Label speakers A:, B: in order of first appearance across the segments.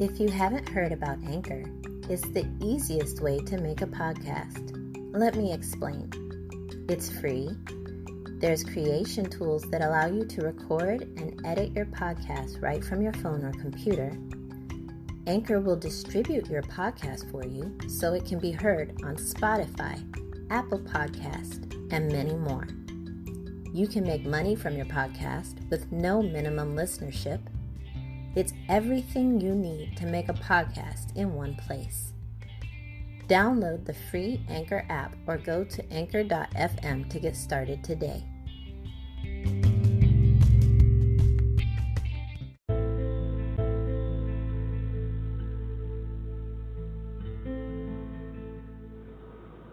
A: If you haven't heard about Anchor, it's the easiest way to make a podcast. Let me explain. It's free. There's creation tools that allow you to record and edit your podcast right from your phone or computer. Anchor will distribute your podcast for you so it can be heard on Spotify, Apple Podcast, and many more. You can make money from your podcast with no minimum listenership. It's everything you need to make a podcast in one place. Download the free Anchor app or go to anchor.fm to get started today.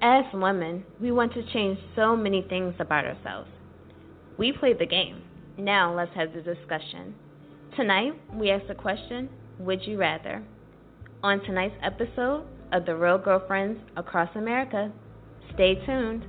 B: As women, we want to change so many things about ourselves. We played the game. Now let's have the discussion. Tonight, we ask the question, would you rather? On tonight's episode of The Real Girlfriends Across America. Stay tuned.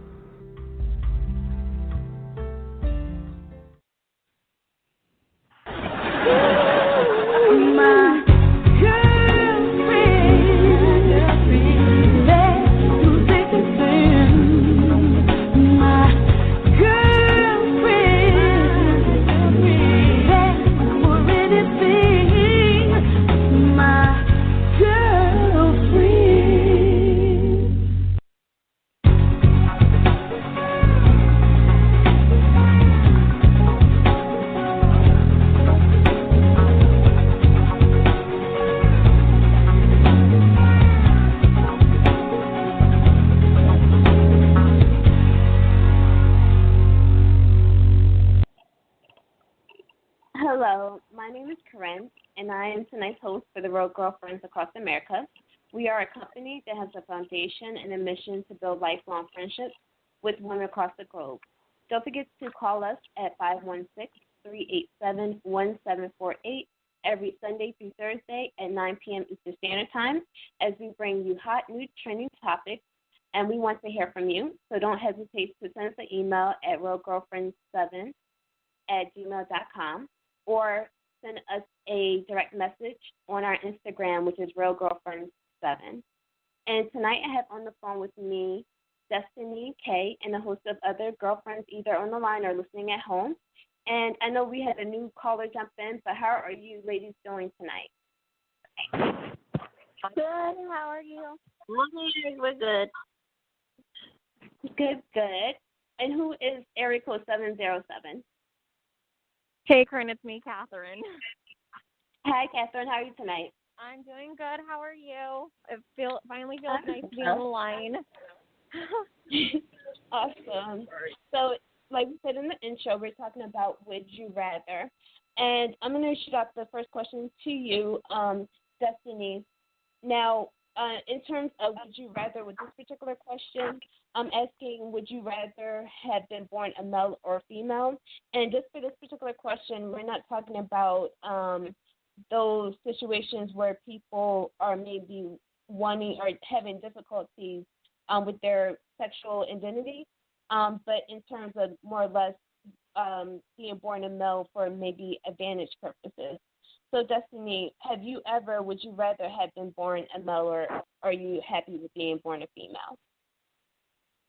B: Hello, my name is Corinne, and I am tonight's host for the Real Girlfriends Across America. We are a company that has a foundation and a mission to build lifelong friendships with women across the globe. Don't forget to call us at 516-387-1748 every Sunday through Thursday at 9 p.m. Eastern Standard Time as we bring you hot, new, trending topics, and we want to hear from you. So don't hesitate to send us an email at realgirlfriends7@gmail.com. or send us a direct message on our Instagram, which is realgirlfriends7. And tonight I have on the phone with me Destiny K and a host of other girlfriends either on the line or listening at home. And I know we had a new caller jump in, but how are you ladies doing tonight?
C: Good. How are you?
B: We're good. Good. And who is area code 707?
C: Hey, Corinne, it's me, Catherine.
B: Hi, Catherine. How are you tonight?
C: I'm doing good. How are you? It finally feels nice to be on the line.
B: Awesome. So, like we said in the intro, we're talking about would you rather. And I'm going to shoot out the first question to you, Destiny. Now, in terms of would you rather, with this particular question, I'm asking would you rather have been born a male or female? And just for this particular question, we're not talking about those situations where people are maybe wanting or having difficulties with their sexual identity, but in terms of more or less being born a male for maybe advantage purposes. So, Destiny, would you rather have been born a male or are you happy with being born a female?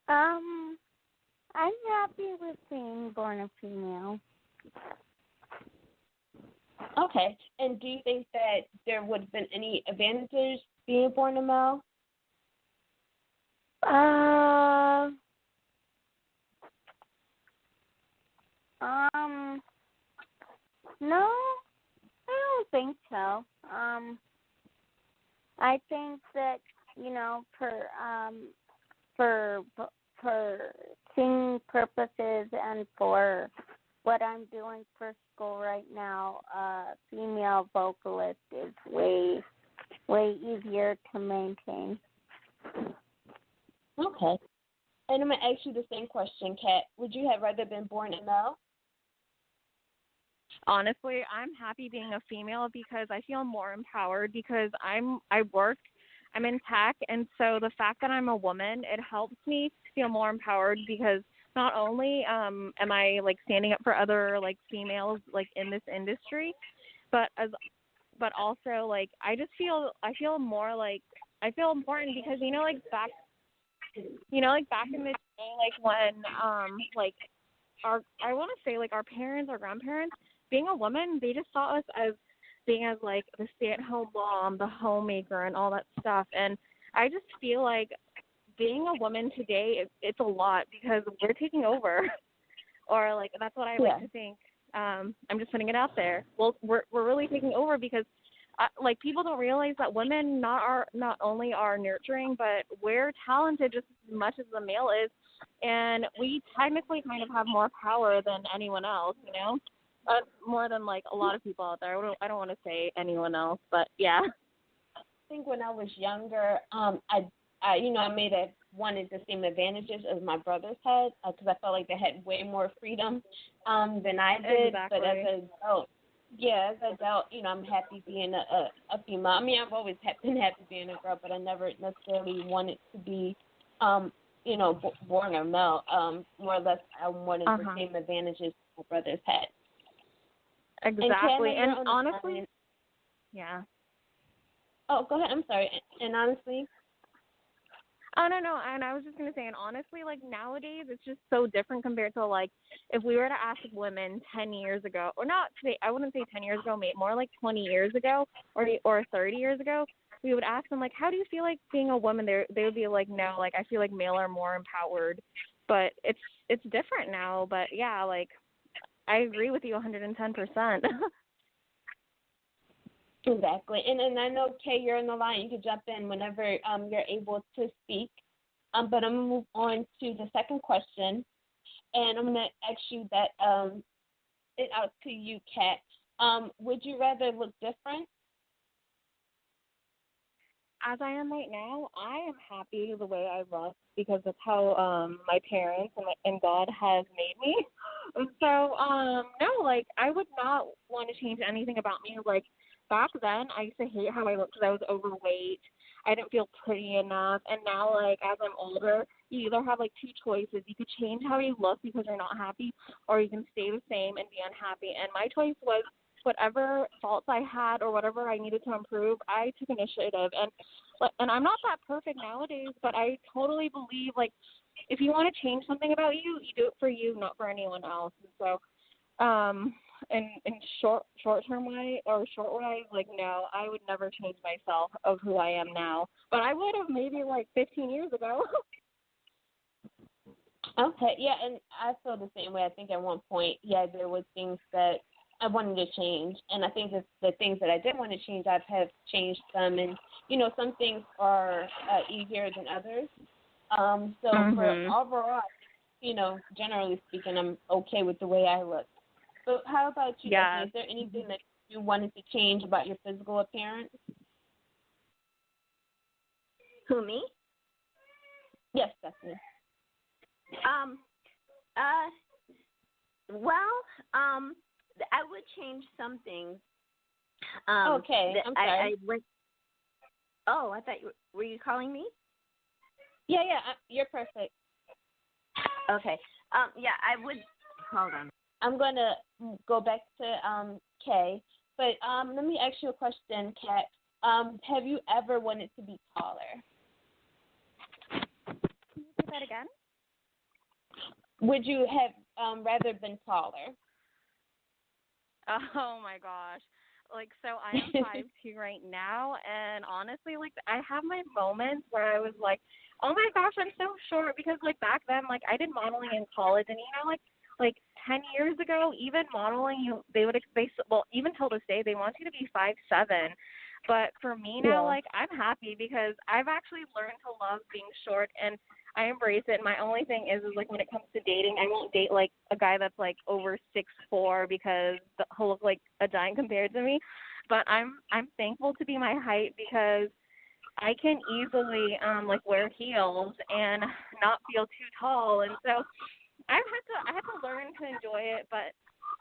C: I'm happy with being born a female.
B: Okay. And do you think that there would have been any advantages being born a male?
C: No, I don't think so. I think that, for singing purposes and for what I'm doing for school right now, female vocalist is way easier to maintain.
B: Okay. And I'm going to ask you the same question, Kat. Would you have rather been born a male?
C: Honestly, I'm happy being a female because I feel more empowered because I'm in tech, and so the fact that I'm a woman, it helps me feel more empowered because not only am I like standing up for other like females like in this industry, but as but also like I feel more like I feel important because like back in the day, like when like I want to say like our parents or grandparents, being a woman, they just saw us as being as like the stay-at-home mom, the homemaker, and all that stuff. And I just feel like being a woman today, it's a lot because we're taking over, or like that's what I like to think. I'm just putting it out there. Well, we're really taking over because like people don't realize that women not only are nurturing, but we're talented just as much as the male is, and we technically kind of have more power than anyone else, you know, more than like a lot of people out there. I don't want to say anyone else, but yeah.
B: I think when I was younger, I wanted the same advantages as my brothers had because I felt like they had way more freedom than I did.
C: Exactly.
B: But as an adult, I'm happy being a female. I mean, I've always been happy being a girl, but I never necessarily wanted to be, born a male. More or less, I wanted the same advantages my brothers had.
C: Exactly, and honestly, yeah.
B: Oh, go ahead. I'm sorry. And honestly.
C: Oh, no, and I was just going to say, and honestly, like, nowadays, it's just so different compared to, like, if we were to ask women 10 years ago, or not today, I wouldn't say 10 years ago, more like 20 years ago, or 30 years ago, we would ask them, like, how do you feel like being a woman? They would be like, no, like, I feel like male are more empowered, but it's different now, but, yeah, like, I agree with you 110%.
B: Exactly. And I know, Kay, you're on the line. You can jump in whenever you're able to speak. But I'm going to move on to the second question. And I'm going to ask you that it out to you, Kat. Would you rather look different?
C: As I am right now, I am happy the way I look because that's how my parents and God has made me. And so, no, like, I would not want to change anything about me. Like, back then, I used to hate how I looked because I was overweight. I didn't feel pretty enough. And now, like, as I'm older, you either have, like, two choices. You could change how you look because you're not happy, or you can stay the same and be unhappy. And my choice was whatever faults I had or whatever I needed to improve, I took initiative. And I'm not that perfect nowadays, but I totally believe, like, if you want to change something about you, you do it for you, not for anyone else. And so, in short-term way or short way, like, no, I would never change myself of who I am now. But I would have maybe like 15 years ago.
B: Okay, yeah, and I feel the same way. I think at one point, there was things that I wanted to change, and I think that the things that I did want to change, I have changed them, and some things are easier than others. So for overall, generally speaking, I'm okay with the way I look. So how about you, Destiny? Is there anything that you wanted to change about your physical appearance?
A: Who, me?
B: Yes, Destiny.
A: I would change some things.
B: Okay, I'm sorry.
A: I thought were you calling me?
B: Yeah, you're perfect.
A: Okay. I would. Hold on.
B: I'm going to go back to Kay, but let me ask you a question, Kat. Have you ever wanted to be taller?
C: Can you say that again?
B: Would you have rather been taller?
C: Oh my gosh. Like, so I am 5'2" right now, and honestly, like, I have my moments where I was like, oh my gosh, I'm so short, because like back then, like, I did modeling in college, and like 10 years ago, even modeling, even till this day, they want you to be 5'7". But for me now, like, I'm happy because I've actually learned to love being short, and I embrace it. My only thing is like, when it comes to dating, I won't date like a guy that's like over 6'4" because he'll look like a giant compared to me. But I'm thankful to be my height because I can easily like wear heels and not feel too tall, and so I had to learn to enjoy it. But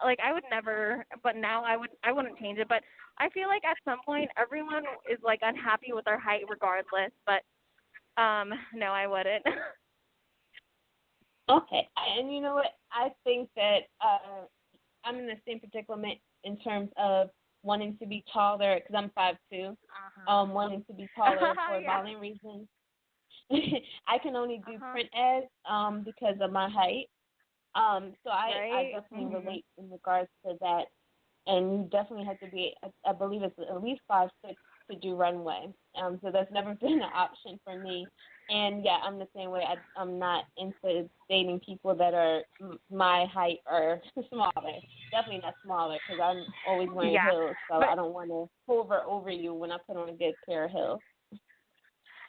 C: like, I would never, but now I wouldn't change it. But I feel like at some point everyone is like unhappy with their height regardless. But no, I wouldn't.
B: Okay, and you know what? I think that I'm in the same predicament in terms of wanting to be taller because I'm 5'2", wanting to be taller for volume reasons. I can only do print ads because of my height. So I definitely relate in regards to that. And you definitely have to be, I believe it's at least 5'6" to do runway. So that's never been an option for me. And, yeah, I'm the same way. I'm not into dating people that are my height or smaller. Definitely not smaller because I'm always wearing heels, so I don't want to hover over you when I put on a good pair of heels.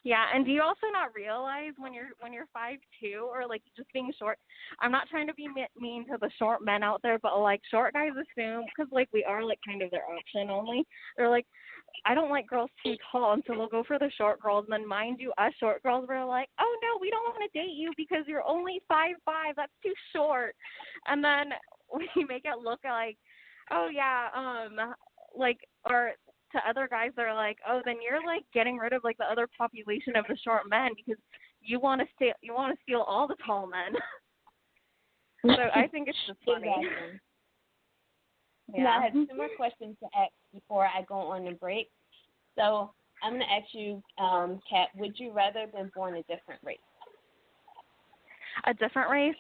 C: Yeah, and do you also not realize when you're 5'2" or like just being short? I'm not trying to be mean to the short men out there, but like short guys assume because like we are like kind of their option only. They're like, I don't like girls too tall, and so we'll go for the short girls. And then mind you, us short girls were like, oh no, we don't want to date you because you're only 5'5". That's too short. And then we make it look like, oh yeah, like or. To other guys that are like, oh, then you're like getting rid of like the other population of the short men because you want to steal all the tall men. So I think it's just funny.
B: Exactly. Yeah. Now I have 2 more questions to ask before I go on the break. So I'm going to ask you, Kat, would you rather been born a different race?
C: A different race?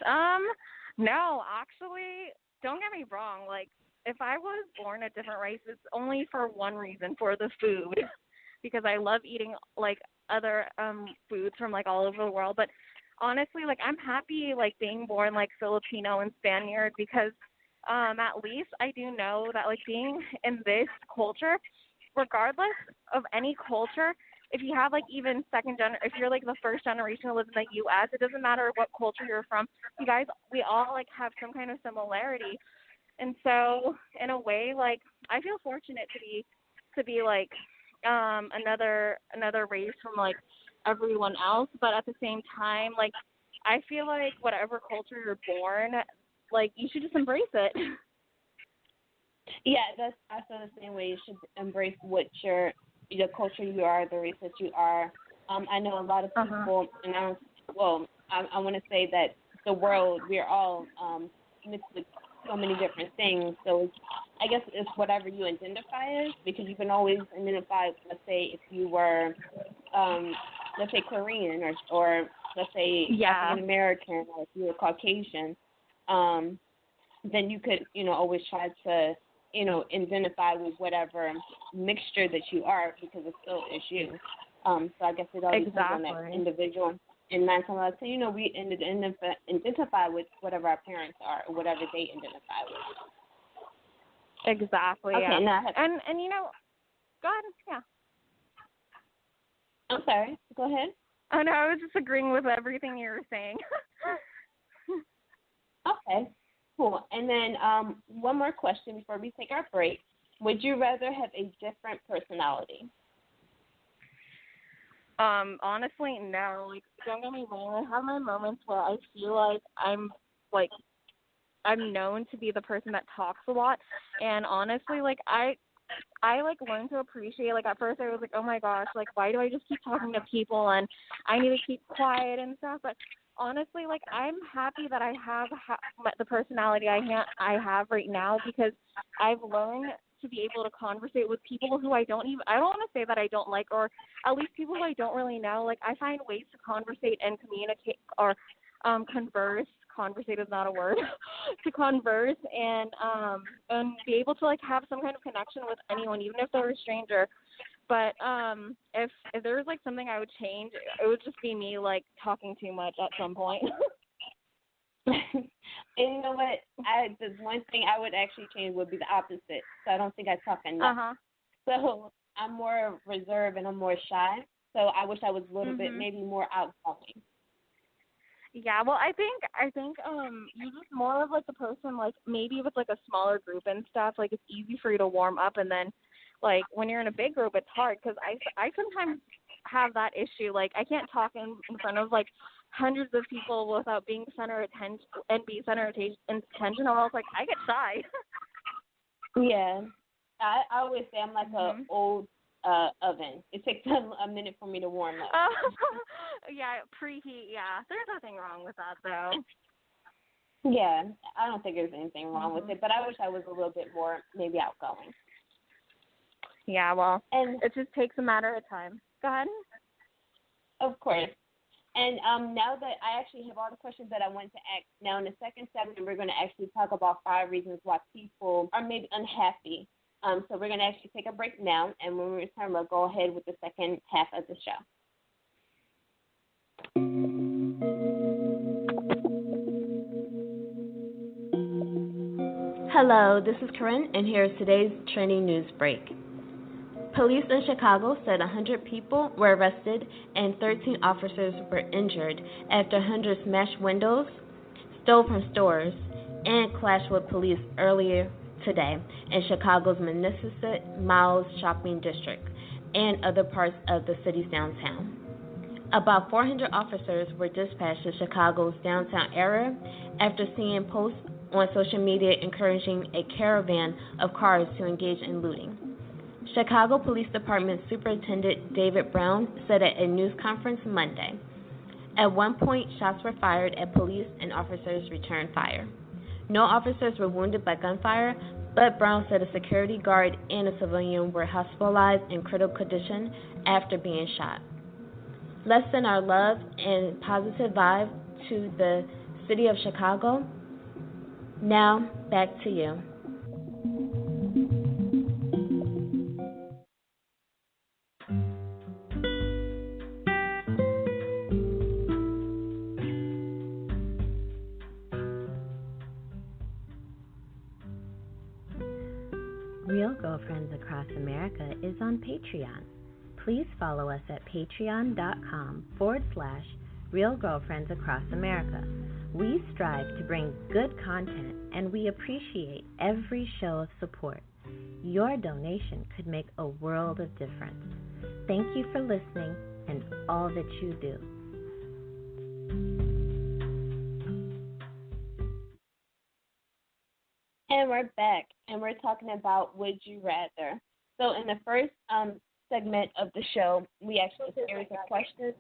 C: No, actually, don't get me wrong. Like, if I was born a different race, it's only for one reason, for the food, because I love eating, like, other foods from, like, all over the world. But honestly, like, I'm happy, like, being born, like, Filipino and Spaniard because at least I do know that, like, being in this culture, regardless of any culture, if you have, like, even if you're, like, the first generation to live in the U.S., it doesn't matter what culture you're from. You guys, we all, like, have some kind of similarity. And so, in a way, like, I feel fortunate to be like another race from like everyone else. But at the same time, like, I feel like whatever culture you're born, like, you should just embrace it.
B: Yeah, I feel the same way. You should embrace the culture you are, the race that you are. I know a lot of people, and I want to say that the world, we're all mixed with so many different things. So I guess it's whatever you identify as, because you can always identify, let's say, if you were, let's say, Korean or let's say African American, or if you were Caucasian, then you could, always try to, identify with whatever mixture that you are, because it still is you. So I guess it all depends on that individual. And 9 times out of 10, we identify with whatever our parents are, or whatever they identify with.
C: Exactly.
B: Okay,
C: yeah.
B: Now
C: and go ahead. Yeah.
B: I'm sorry. Go ahead.
C: Oh no, I was just agreeing with everything you were saying.
B: Okay. Cool. And then one more question before we take our break. Would you rather have a different personality?
C: Honestly, no. Like, don't get me wrong. I have my moments where I feel like I'm known to be the person that talks a lot, and honestly, like, I like learned to appreciate. Like, at first I was like, oh my gosh, like, why do I just keep talking to people and I need to keep quiet and stuff? But honestly, like, I'm happy that I have the personality I have right now, because I've learned to be able to conversate with people who I don't want to say that I don't like, or at least people who I don't really know. Like, I find ways to conversate and communicate, or converse. Conversate is not a word. To converse and be able to, like, have some kind of connection with anyone, even if they're a stranger. But if there was, like, something I would change, it would just be me, like, talking too much at some point.
B: And you know what? The one thing I would actually change would be the opposite. So I don't think I talk enough. So I'm more reserved and I'm more shy. So I wish I was a little bit maybe more outgoing.
C: Yeah, well, I think you're just more of, like, the person, like, maybe with, like, a smaller group and stuff, like, it's easy for you to warm up, and then, like, when you're in a big group, it's hard, because I sometimes have that issue. Like, I can't talk in front of, like, hundreds of people without being center of attention and be center of attention, or else, like, I get shy.
B: Yeah, I always say I'm like an old oven. It takes a minute for me to warm up.
C: Yeah, preheat. Yeah, there's nothing wrong with that, though.
B: Yeah, I don't think there's anything wrong with it, but I wish I was a little bit more maybe outgoing.
C: Yeah, well,
B: And
C: it just takes a matter of time. Go ahead.
B: of course. And now that I actually have all the questions that I wanted to ask, now in the second segment, we're going to actually talk about 5 reasons why people are maybe unhappy. So we're going to actually take a break now, and when we return, we'll go ahead with the second half of the show. Hello, this is Corinne, and here's today's trending news break. Police in Chicago said 100 people were arrested and 13 officers were injured after hundreds smashed windows, stole from stores, and clashed with police earlier today in Chicago's Magnificent Miles shopping district and other parts of the city's downtown. About 400 officers were dispatched to Chicago's downtown area after seeing posts on social media encouraging a caravan of cars to engage in looting. Chicago Police Department Superintendent David Brown said at a news conference Monday. At one point, shots were fired at police and officers returned fire. No officers were wounded by gunfire, but Brown said a security guard and a civilian were hospitalized in critical condition after being shot. Let's send our love and positive vibe to the city of Chicago. Now, back to you.
A: Real Girlfriends Across America is on Patreon. Please follow us at patreon.com/Real Girlfriends Across America. We strive to bring good content, and we appreciate every show of support. Your donation could make a world of difference. Thank you for listening and all that you do.
B: And we're back, and we're talking about Would You Rather. So in the first segment of the show, we actually had a series of questions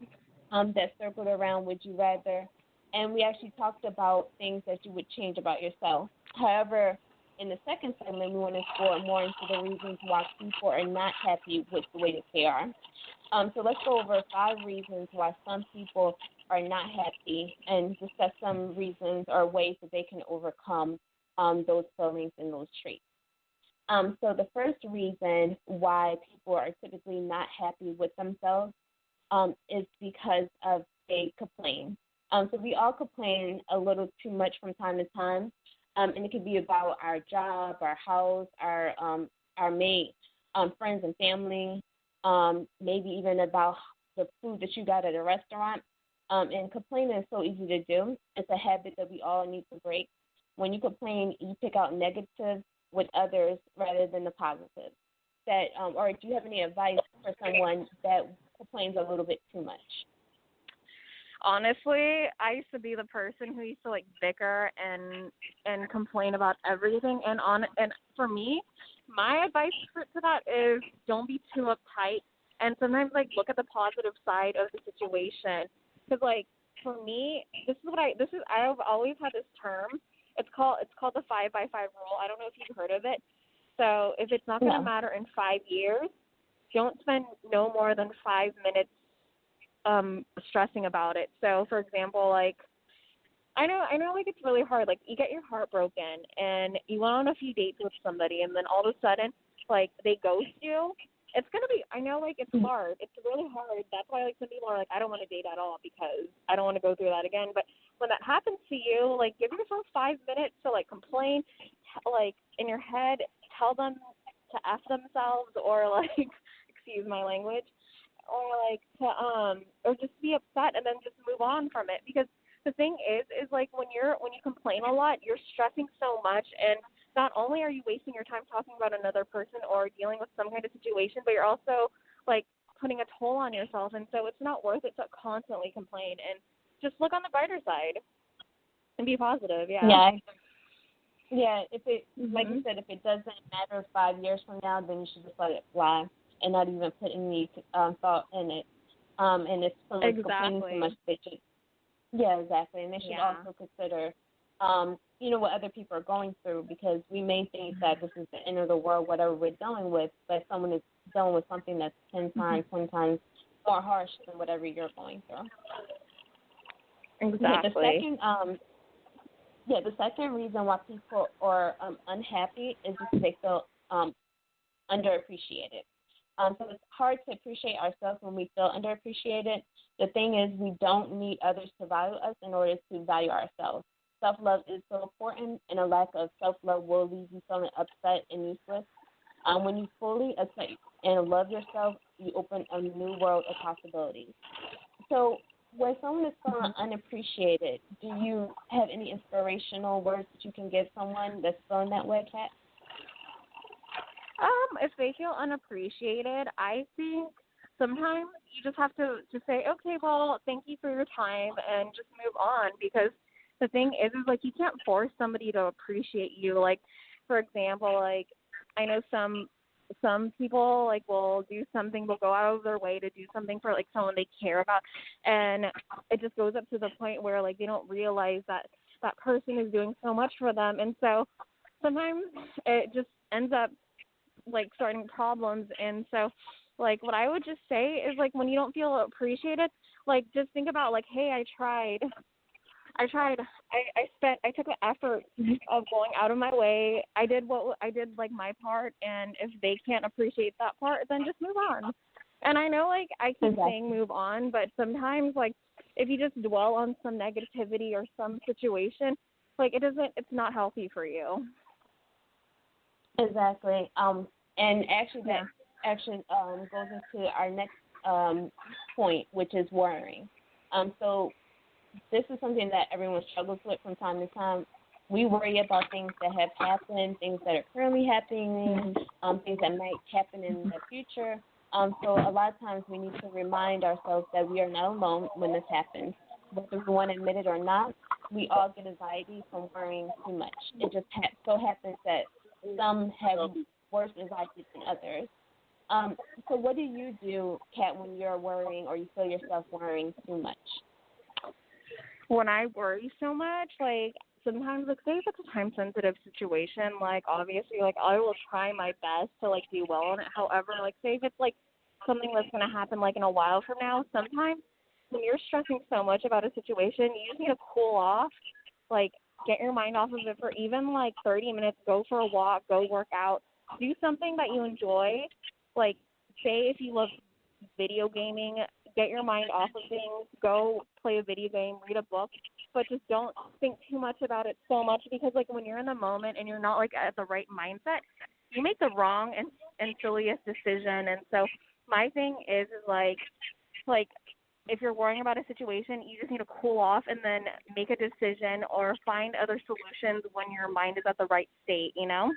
B: that circled around Would You Rather, and we actually talked about things that you would change about yourself. However, in the second segment, we want to explore more into the reasons why people are not happy with the way that they are. So let's go over 5 reasons why some people are not happy and discuss some reasons or ways that they can overcome those feelings and those traits. So the first reason why people are typically not happy with themselves is because of they complain. So we all complain a little too much from time to time, and it could be about our job, our house, our mate, friends and family, maybe even about the food that you got at a restaurant. And complaining is so easy to do. It's a habit that we all need to break. When you complain, you pick out negative with others rather than the positive. That, or do you have any advice for someone that complains a little bit too much?
C: Honestly, I used to be the person who used to like bicker and complain about everything. And for me, my advice to that is don't be too uptight. And sometimes like look at the positive side of the situation. Because like for me, I've always had this term. It's called the 5x5 rule. I don't know if you've heard of it. So if it's not going to matter in 5 years, don't spend no more than 5 minutes stressing about it. So for example, like I know like it's really hard. Like you get your heart broken and you went on a few dates with somebody and then all of a sudden like they ghost you. It's going to be, I know like it's hard. It's really hard. That's why like some people are like, I don't want to date at all because I don't want to go through that again. But when that happens to you, like give yourself 5 minutes to like complain, like in your head, tell them to F themselves or like, excuse my language, or like to, or just be upset and then just move on from it. Because the thing is like when you complain a lot, you're stressing so much, and not only are you wasting your time talking about another person or dealing with some kind of situation, but you're also like putting a toll on yourself, and so it's not worth it to constantly complain. And just look on the brighter side and be positive. Yeah.
B: If it, like you said, if it doesn't matter 5 years from now, then you should just let it fly and not even put any thought in it. And if someone's complaining too much, they should. Yeah, exactly. And they should also consider what other people are going through, because we may think that this is the end of the world, whatever we're dealing with, but someone is dealing with something that's 10 times, 20 times more harsh than whatever you're going through.
C: Exactly.
B: The second reason why people are unhappy is because they feel underappreciated. So it's hard to appreciate ourselves when we feel underappreciated. The thing is, we don't need others to value us in order to value ourselves. Self-love is so important, and a lack of self-love will leave you feeling upset and useless. When you fully accept and love yourself, you open a new world of possibilities. So when someone is feeling unappreciated, do you have any inspirational words that you can give someone that's feeling that way, Kat?
C: If they feel unappreciated, I think sometimes you just have to just say, okay, well, thank you for your time, and just move on, because the thing is like, you can't force somebody to appreciate you. Like, for example, like, I know some people, like, will do something, will go out of their way to do something for, like, someone they care about, and it just goes up to the point where, like, they don't realize that that person is doing so much for them, and so sometimes it just ends up, like, starting problems. And so, like, what I would just say is, like, when you don't feel appreciated, like, just think about, like, hey, I tried, I took the effort of going out of my way. I did like my part, and if they can't appreciate that part, then just move on. And I know, like, I keep saying move on, but sometimes, like, if you just dwell on some negativity or some situation, like, it's not healthy for you.
B: Exactly. And actually that goes into our next point, which is worrying. So this is something that everyone struggles with from time to time. We worry about things that have happened, things that are currently happening, things that might happen in the future. So a lot of times we need to remind ourselves that we are not alone when this happens. Whether we want to admit it or not, we all get anxiety from worrying too much. It just so happens that some have worse anxiety than others. So what do you do, Kat, when you're worrying or you feel yourself worrying too much?
C: When I worry so much, like, sometimes, like, say if it's a time-sensitive situation, like, obviously, like, I will try my best to, like, do well on it. However, like, say if it's, like, something that's going to happen, like, in a while from now, sometimes when you're stressing so much about a situation, you just need to cool off, like, get your mind off of it for even, like, 30 minutes, go for a walk, go work out, do something that you enjoy. Like, say if you love video gaming, get your mind off of things, go play a video game, read a book, but just don't think too much about it so much, because, like, when you're in the moment and you're not, like, at the right mindset, you make the wrong and silliest decision. And so my thing is like if you're worrying about a situation, you just need to cool off and then make a decision or find other solutions when your mind is at the right state, you know?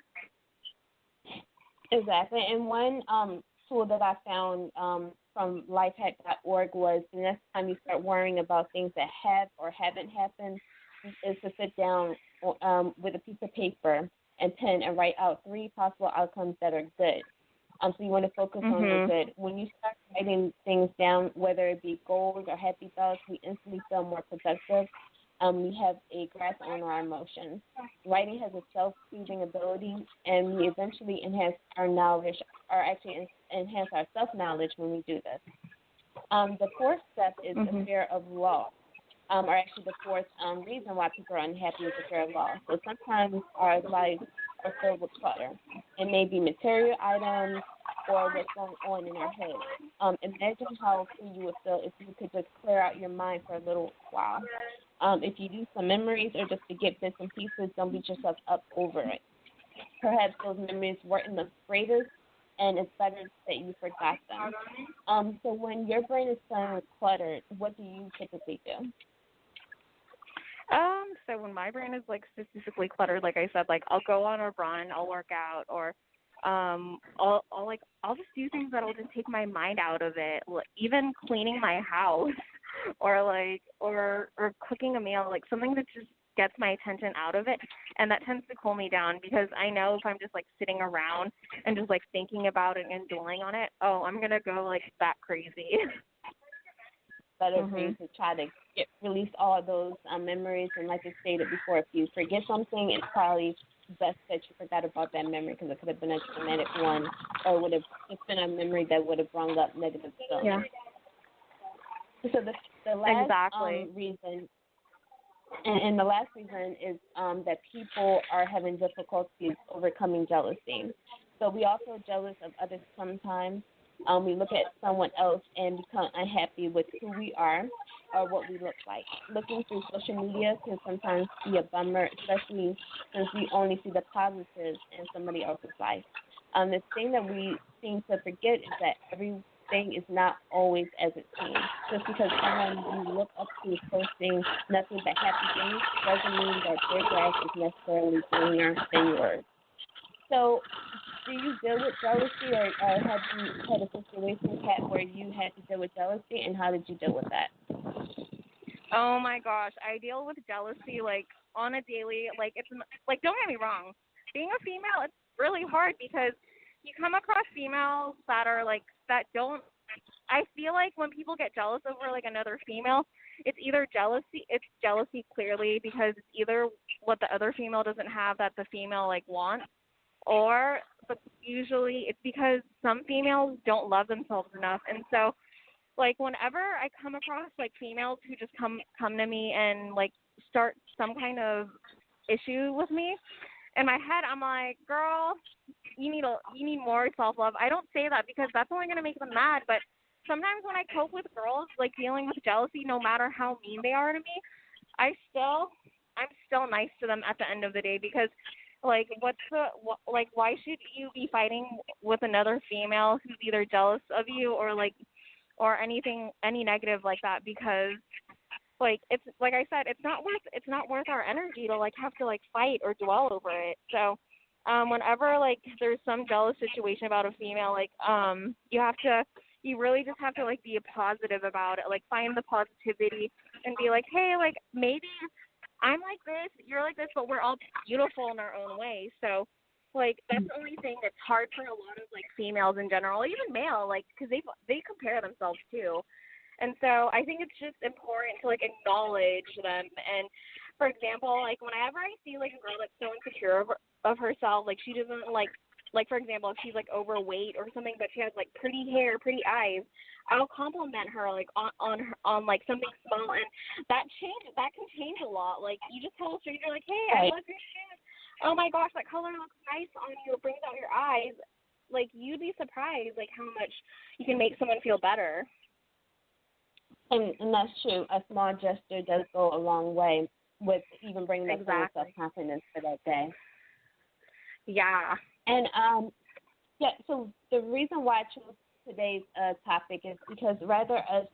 B: Exactly. And one tool that I found from lifehack.org was the next time you start worrying about things that have or haven't happened is to sit down with a piece of paper and pen and write out 3 possible outcomes that are good. So you want to focus on the good. When you start writing things down, whether it be goals or happy thoughts, we instantly feel more productive. We have a grasp on our emotions. Writing has a self-soothing ability, and we eventually enhance our knowledge, or actually enhance our self-knowledge when we do this. The fourth step is the fear of loss, or actually the fourth reason why people are unhappy is the fear of loss. So sometimes our lives are filled with clutter. It may be material items or what's going on in our head. Imagine how free you would feel if you could just clear out your mind for a little while. If you do some memories or just forget bits and pieces, don't beat yourself up over it. Perhaps those memories weren't the greatest, and it's better that you forgot them. So when your brain is feeling cluttered, what do you typically do?
C: So when my brain is, like, specifically cluttered, like I said, like, I'll go on a run, I'll work out, or I'll just do things that'll just take my mind out of it. Even cleaning my house, or cooking a meal, like something that just gets my attention out of it, and that tends to cool me down, because I know if I'm just, like, sitting around and just, like, thinking about it and dwelling on it, I'm gonna go, like, that crazy.
B: better for you to try to release all of those memories. And like I stated before, if you forget something, it's probably best that you forgot about that memory because it could have been a traumatic one, or would have just been a memory that would have brought up negative stuff.
C: Yeah.
B: So the last reason, and the last reason is that people are having difficulties overcoming jealousy. So we also jealous of others sometimes. We look at someone else and become unhappy with who we are or what we look like. Looking through social media can sometimes be a bummer, especially since we only see the positives in somebody else's life. The thing that we seem to forget is that everything is not always as it seems. Just because someone you look up to is posting nothing but happy things doesn't mean that their grass is necessarily greener than yours. So, do you deal with jealousy, or have you had a situation, Kat, where you had to deal with jealousy, and how did you deal with that?
C: Oh my gosh, I deal with jealousy like on a daily. Like it's like, don't get me wrong, being a female, it's really hard because you come across females that are like that don't. I feel like when people get jealous over like another female, it's either jealousy. It's jealousy clearly because it's either what the other female doesn't have that the female like wants. But usually it's because some females don't love themselves enough. And so, like, whenever I come across, like, females who just come to me and, like, start some kind of issue with me, in my head I'm like, girl, you need more self-love. I don't say that because that's only going to make them mad. But sometimes when I cope with girls, like, dealing with jealousy, no matter how mean they are to me, I'm still nice to them at the end of the day because – like, why should you be fighting with another female who's either jealous of you or anything, any negative like that? Because, like, it's like I said, it's not worth our energy to like have to like fight or dwell over it. So, whenever like there's some jealous situation about a female, like, you really just have to like be positive about it, like find the positivity and be like, hey, like maybe I'm like this, you're like this, but we're all beautiful in our own way. So, like, that's the only thing that's hard for a lot of, like, females in general, even male, like, because they compare themselves, too. And so I think it's just important to, like, acknowledge them. And, for example, like, whenever I see, like, a girl that's so insecure of herself, like, she doesn't, like, for example, if she's, like, overweight or something, but she has, like, pretty hair, pretty eyes, I'll compliment her, like, on like, something small, and that can change a lot. Like, you just tell a stranger, like, hey, I love your shoes. Oh, my gosh, that color looks nice on you. It brings out your eyes. Like, you'd be surprised, like, how much you can make someone feel better.
B: And that's true. A small gesture does go a long way with even bringing up self-confidence for that day.
C: Yeah.
B: And, so the reason why I chose today's topic is because rather us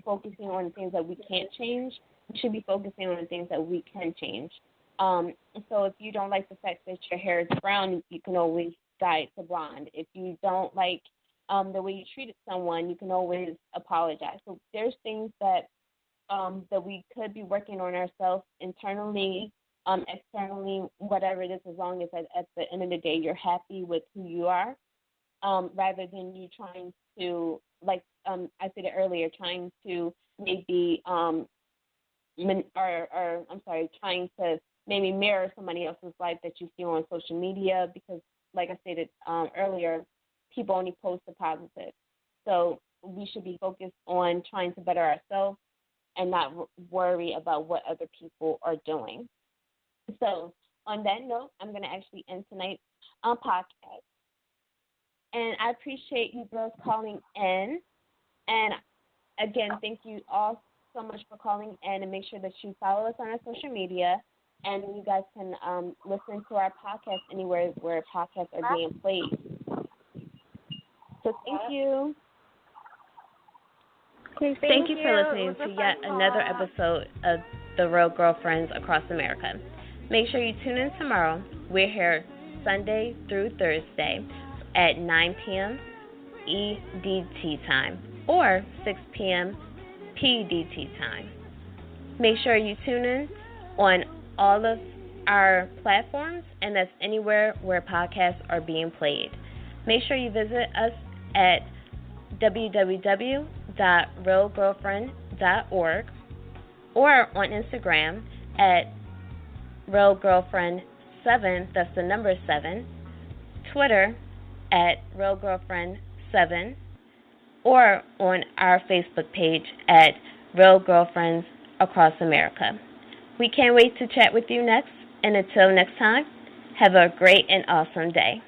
B: focusing on the things that we can't change, we should be focusing on the things that we can change. So if you don't like the fact that your hair is brown, you can always dye it to blonde. If you don't like the way you treated someone, you can always apologize. So there's things that we could be working on ourselves internally, externally, whatever it is, as long as at the end of the day you're happy with who you are. Rather than you trying to, like I said earlier, trying to maybe, trying to maybe mirror somebody else's life that you see on social media because, like I stated earlier, people only post the positive. So we should be focused on trying to better ourselves and not worry about what other people are doing. So on that note, I'm going to actually end tonight's podcast. And I appreciate you girls calling in. And, again, thank you all so much for calling in. And make sure that you follow us on our social media. And you guys can listen to our podcast anywhere where podcasts are being played. So thank you.
A: Okay, thank you for listening to yet another episode of The Real Girlfriends Across America. Make sure you tune in tomorrow. We're here Sunday through Thursday at 9 p.m. EDT time or 6 p.m. PDT time. Make sure you tune in on all of our platforms, and that's anywhere where podcasts are being played. Make sure you visit us at www.realgirlfriend.com realgirlfriend.org, or on Instagram at realgirlfriend7, that's the number 7, Twitter at realgirlfriend7, or on our Facebook page at Real Girlfriends Across America. We can't wait to chat with you next, and until next time, have a great and awesome day.